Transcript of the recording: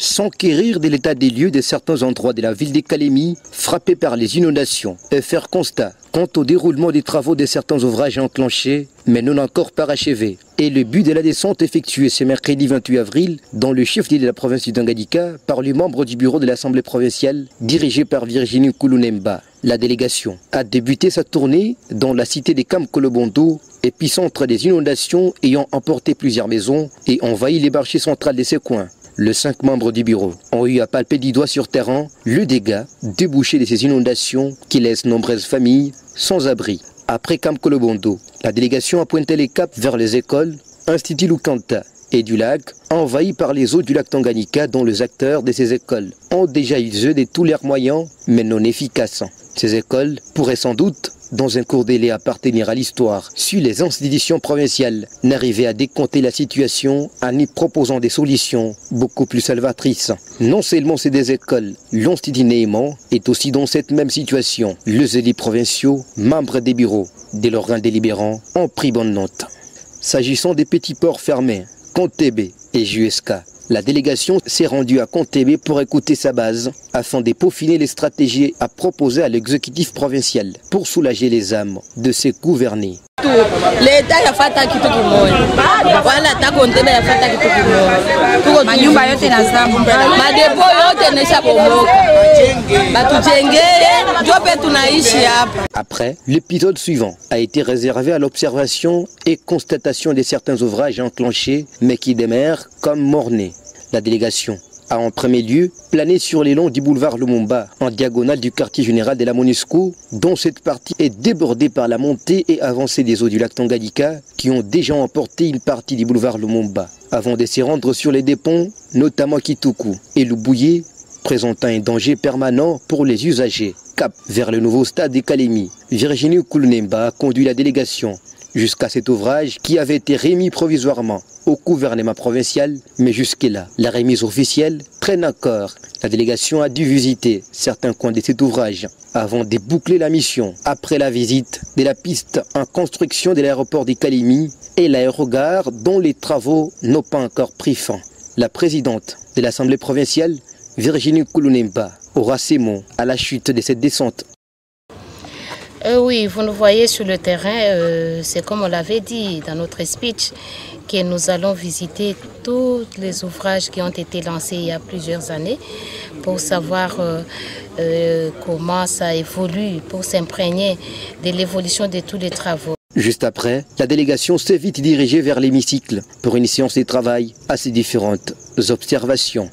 s'enquérir de l'état des lieux de certains endroits de la ville de Kalemi frappés par les inondations et faire constat quant au déroulement des travaux de certains ouvrages enclenchés mais non encore parachevés. Et le but de la descente effectuée ce mercredi 28 avril dans le chef-lieu de la province du Tanganyika par les membres du bureau de l'Assemblée provinciale dirigé par Virginie Nkulunemba. La délégation a débuté sa tournée dans la cité des Kamkolobondo, épicentre des inondations ayant emporté plusieurs maisons et envahi les marchés centrales de ces coins. Les 5 membres du bureau ont eu à palper du doigt sur terrain le dégât débouché de ces inondations qui laissent nombreuses familles sans abri. Après Kamkolobondo, la délégation a pointé les caps vers les écoles, Institut Lukanta et du lac, envahis par les eaux du lac Tanganyika dont les acteurs de ces écoles ont déjà usé de tous leurs moyens mais non efficaces. Ces écoles pourraient sans doute, dans un court délai, appartenir à l'histoire, si les institutions provinciales n'arrivaient à décompter la situation en y proposant des solutions beaucoup plus salvatrices. Non seulement ces deux écoles, l'Institut Néhéman est aussi dans cette même situation. Les élus provinciaux, membres des bureaux, de l'organe délibérant, ont pris bonne note. S'agissant des petits ports fermés, Kontebe et Jueska, la délégation s'est rendue à Kontebe pour écouter sa base afin de peaufiner les stratégies à proposer à l'exécutif provincial pour soulager les âmes de ses gouvernés. L'État a fait kitu kimoja. Wala ta Kontebe a fait kitu kimoja. Tuko manyumba yote na zamu. Madepo yote nesha bomoka. Batujengee njope tunaishi hapa. Après, l'épisode suivant a été réservé à l'observation et constatation de certains ouvrages enclenchés mais qui demeurent comme mornés. La délégation a en premier lieu plané sur les longs du boulevard Lumumba, en diagonale du quartier général de la MONUSCO, dont cette partie est débordée par la montée et avancée des eaux du lac Tanganyika, qui ont déjà emporté une partie du boulevard Lumumba, avant de se rendre sur les deux ponts, notamment Kituku et Lubouye, présentant un danger permanent pour les usagers. Cap vers le nouveau stade de Kalemi, Virginie Nkulunemba a conduit la délégation jusqu'à cet ouvrage qui avait été remis provisoirement au gouvernement provincial, mais jusque-là, la remise officielle traîne encore. La délégation a dû visiter certains coins de cet ouvrage avant de boucler la mission. Après la visite de la piste en construction de l'aéroport de Kalemi et l'aérogare dont les travaux n'ont pas encore pris fin. La présidente de l'Assemblée provinciale, Virginie Nkulunemba, aura ses mots à la chute de cette descente. Oui, vous nous voyez sur le terrain, c'est comme on l'avait dit dans notre speech, que nous allons visiter tous les ouvrages qui ont été lancés il y a plusieurs années pour savoir comment ça évolue, pour s'imprégner de l'évolution de tous les travaux. Juste après, la délégation s'est vite dirigée vers l'hémicycle pour une séance de travail à ces différentes observations.